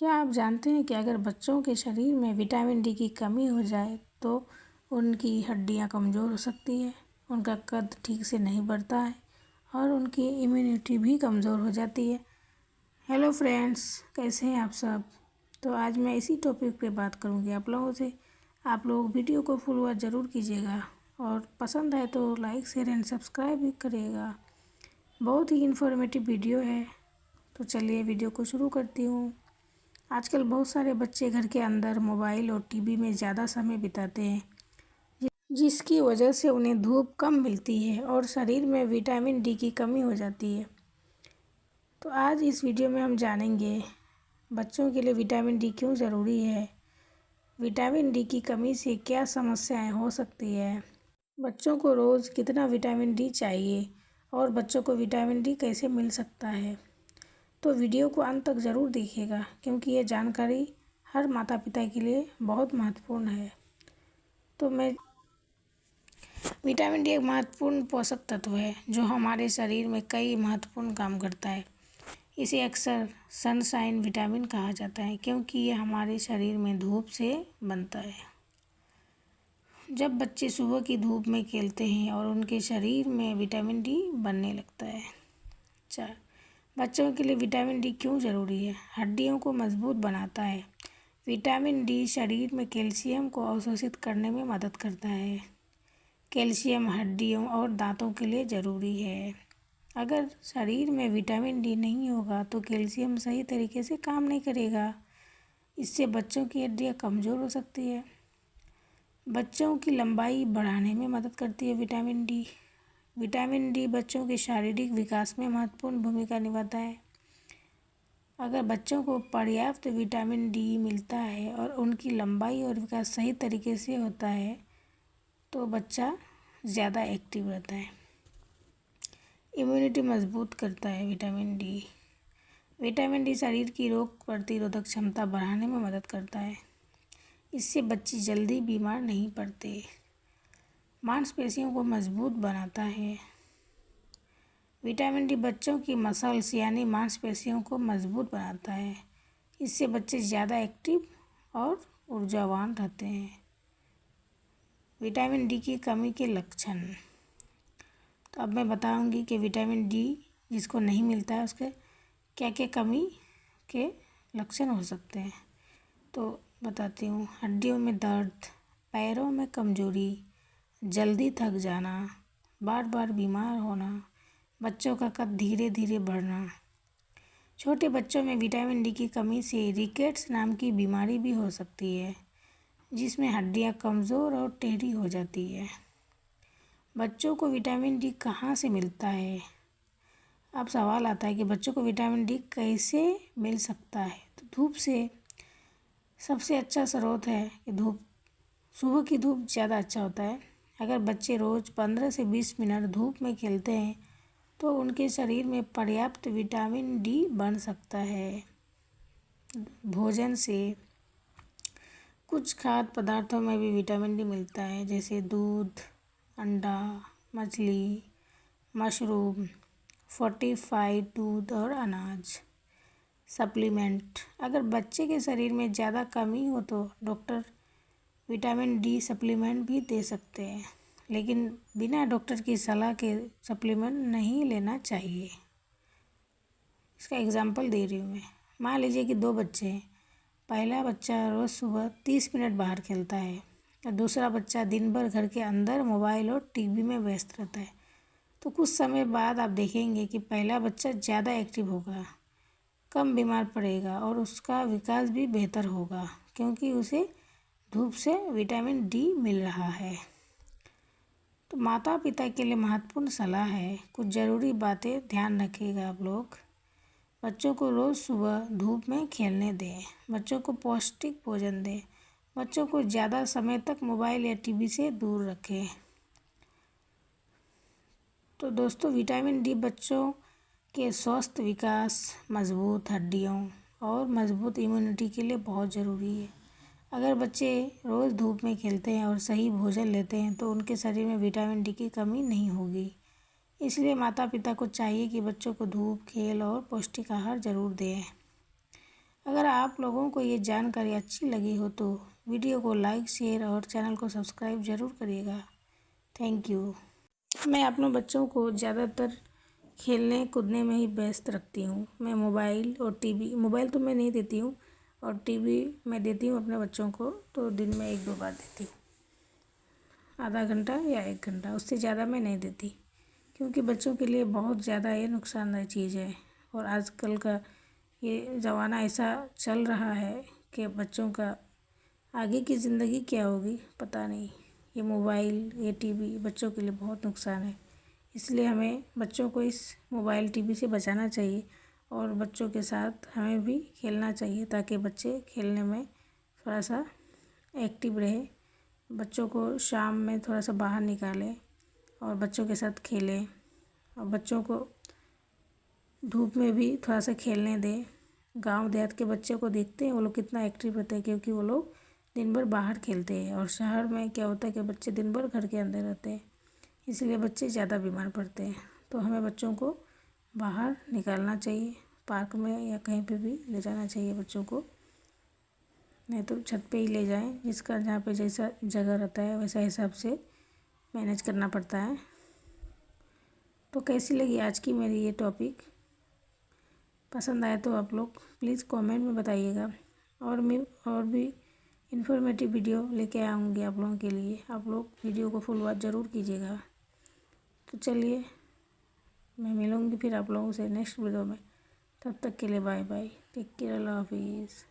क्या आप जानते हैं कि अगर बच्चों के शरीर में विटामिन डी की कमी हो जाए तो उनकी हड्डियां कमज़ोर हो सकती है, उनका कद ठीक से नहीं बढ़ता है और उनकी इम्यूनिटी भी कमज़ोर हो जाती है। हेलो फ्रेंड्स, कैसे हैं आप सब। तो आज मैं इसी टॉपिक पे बात करूंगी आप लोगों से। आप लोग वीडियो को फुल वॉच ज़रूर कीजिएगा और पसंद है तो लाइक शेयर एंड सब्सक्राइब भी करिएगा। बहुत ही इन्फॉर्मेटिव वीडियो है। तो चलिए वीडियो को शुरू करती हूँ। आजकल बहुत सारे बच्चे घर के अंदर मोबाइल और टीवी में ज़्यादा समय बिताते हैं, जिसकी वजह से उन्हें धूप कम मिलती है और शरीर में विटामिन डी की कमी हो जाती है। तो आज इस वीडियो में हम जानेंगे बच्चों के लिए विटामिन डी क्यों ज़रूरी है, विटामिन डी की कमी से क्या समस्याएं हो सकती है, बच्चों को रोज़ कितना विटामिन डी चाहिए और बच्चों को विटामिन डी कैसे मिल सकता है। तो वीडियो को अंत तक ज़रूर देखिएगा क्योंकि ये जानकारी हर माता पिता के लिए बहुत महत्वपूर्ण है। तो विटामिन डी एक महत्वपूर्ण पोषक तत्व है जो हमारे शरीर में कई महत्वपूर्ण काम करता है। इसे अक्सर सनशाइन विटामिन कहा जाता है क्योंकि ये हमारे शरीर में धूप से बनता है। जब बच्चे सुबह की धूप में खेलते हैं और उनके शरीर में विटामिन डी बनने लगता है। 4. बच्चों के लिए विटामिन डी क्यों ज़रूरी है। हड्डियों को मजबूत बनाता है। विटामिन डी शरीर में कैल्शियम को अवशोषित करने में मदद करता है। कैल्शियम हड्डियों और दांतों के लिए ज़रूरी है। अगर शरीर में विटामिन डी नहीं होगा तो कैल्शियम सही तरीके से काम नहीं करेगा। इससे बच्चों की हड्डियाँ कमज़ोर हो सकती है। बच्चों की लंबाई बढ़ाने में मदद करती है विटामिन डी बच्चों के शारीरिक विकास में महत्वपूर्ण भूमिका निभाता है। अगर बच्चों को पर्याप्त विटामिन डी मिलता है और उनकी लंबाई और विकास सही तरीके से होता है तो बच्चा ज़्यादा एक्टिव रहता है। इम्यूनिटी मजबूत करता है विटामिन डी शरीर की रोग प्रतिरोधक क्षमता बढ़ाने में मदद करता है। इससे बच्चे जल्दी बीमार नहीं पड़ते। मांसपेशियों को मजबूत बनाता है। विटामिन डी बच्चों की मसल्स यानी मांसपेशियों को मजबूत बनाता है। इससे बच्चे ज़्यादा एक्टिव और ऊर्जावान रहते हैं। विटामिन डी की कमी के लक्षण। तो अब मैं बताऊंगी कि विटामिन डी जिसको नहीं मिलता है उसके क्या क्या कमी के लक्षण हो सकते हैं। तो बताती हूँ। हड्डियों में दर्द, पैरों में कमजोरी, जल्दी थक जाना, बार बार बीमार होना, बच्चों का कद धीरे धीरे बढ़ना। छोटे बच्चों में विटामिन डी की कमी से रिकेट्स नाम की बीमारी भी हो सकती है, जिसमें हड्डियाँ कमज़ोर और टेढ़ी हो जाती है। बच्चों को विटामिन डी कहाँ से मिलता है। अब सवाल आता है कि बच्चों को विटामिन डी कैसे मिल सकता है। तो धूप से सबसे अच्छा स्रोत है कि सुबह की धूप ज़्यादा अच्छा होता है। अगर बच्चे रोज़ 15 से 20 मिनट धूप में खेलते हैं तो उनके शरीर में पर्याप्त विटामिन डी बन सकता है। भोजन से कुछ खाद्य पदार्थों में भी विटामिन डी मिलता है, जैसे दूध, अंडा, मछली, मशरूम, फोर्टिफाइड दूध और अनाज। सप्लीमेंट। अगर बच्चे के शरीर में ज़्यादा कमी हो तो डॉक्टर विटामिन डी सप्लीमेंट भी दे सकते हैं, लेकिन बिना डॉक्टर की सलाह के सप्लीमेंट नहीं लेना चाहिए। इसका एग्जांपल दे रही हूँ मैं। मान लीजिए कि 2 बच्चे हैं। पहला बच्चा रोज़ सुबह 30 मिनट बाहर खेलता है और दूसरा बच्चा दिन भर घर के अंदर मोबाइल और टीवी में व्यस्त रहता है। तो कुछ समय बाद आप देखेंगे कि पहला बच्चा ज़्यादा एक्टिव होगा, कम बीमार पड़ेगा और उसका विकास भी बेहतर होगा क्योंकि उसे धूप से विटामिन डी मिल रहा है। तो माता पिता के लिए महत्वपूर्ण सलाह है। कुछ ज़रूरी बातें ध्यान रखिएगा आप लोग। बच्चों को रोज़ सुबह धूप में खेलने दें। बच्चों को पौष्टिक भोजन दें। बच्चों को ज़्यादा समय तक मोबाइल या टीवी से दूर रखें। तो दोस्तों, विटामिन डी बच्चों के स्वस्थ विकास, मजबूत हड्डियों और मजबूत इम्यूनिटी के लिए बहुत ज़रूरी है। अगर बच्चे रोज़ धूप में खेलते हैं और सही भोजन लेते हैं तो उनके शरीर में विटामिन डी की कमी नहीं होगी। इसलिए माता पिता को चाहिए कि बच्चों को धूप, खेल और पौष्टिक आहार ज़रूर दें। अगर आप लोगों को ये जानकारी अच्छी लगी हो तो वीडियो को लाइक, शेयर और चैनल को सब्सक्राइब ज़रूर करिएगा। Thank you. मैं अपने बच्चों को ज़्यादातर खेलने कूदने में ही व्यस्त रखती हूँ। मैं मोबाइल और टीवी, मोबाइल तो मैं नहीं देती हूँ और टीवी मैं देती हूँ अपने बच्चों को, तो दिन में 1-2 बार देती हूँ, आधा घंटा या 1 घंटा, उससे ज़्यादा मैं नहीं देती, क्योंकि बच्चों के लिए बहुत ज़्यादा ये नुकसानदायक चीज़ है। और आजकल का ये ज़माना ऐसा चल रहा है कि बच्चों का आगे की ज़िंदगी क्या होगी पता नहीं। ये मोबाइल, ये टीवी बच्चों के लिए बहुत नुकसान है, इसलिए हमें बच्चों को इस मोबाइल टीवी से बचाना चाहिए और बच्चों के साथ हमें भी खेलना चाहिए, ताकि बच्चे खेलने में थोड़ा सा एक्टिव रहे। बच्चों को शाम में थोड़ा सा बाहर निकालें और बच्चों के साथ खेलें, और बच्चों को धूप में भी थोड़ा सा खेलने दें। गांव देहात के बच्चे को देखते हैं वो लोग कितना एक्टिव रहते हैं, क्योंकि वो लोग दिन भर बाहर खेलते हैं। और शहर में क्या होता है कि बच्चे दिन भर घर के अंदर रहते हैं, इसलिए बच्चे ज़्यादा बीमार पड़ते हैं। तो हमें बच्चों को बाहर निकालना चाहिए, पार्क में या कहीं पे भी ले जाना चाहिए बच्चों को, नहीं तो छत पे ही ले जाएं, जिसका जहाँ पे जैसा जगह रहता है वैसा हिसाब से मैनेज करना पड़ता है। तो कैसी लगी आज की मेरी ये टॉपिक? पसंद आए तो आप लोग प्लीज़ कमेंट में बताइएगा, और मैं और भी इन्फॉर्मेटिव वीडियो लेके आऊँगी आप लोगों के लिए। आप लोग वीडियो को फुल वॉच ज़रूर कीजिएगा। तो चलिए, मैं मिलूँगी फिर आप लोगों से नेक्स्ट वीडियो में। तब तक के लिए बाय बाय, टेक केयर, अल्लाह हाफिज़।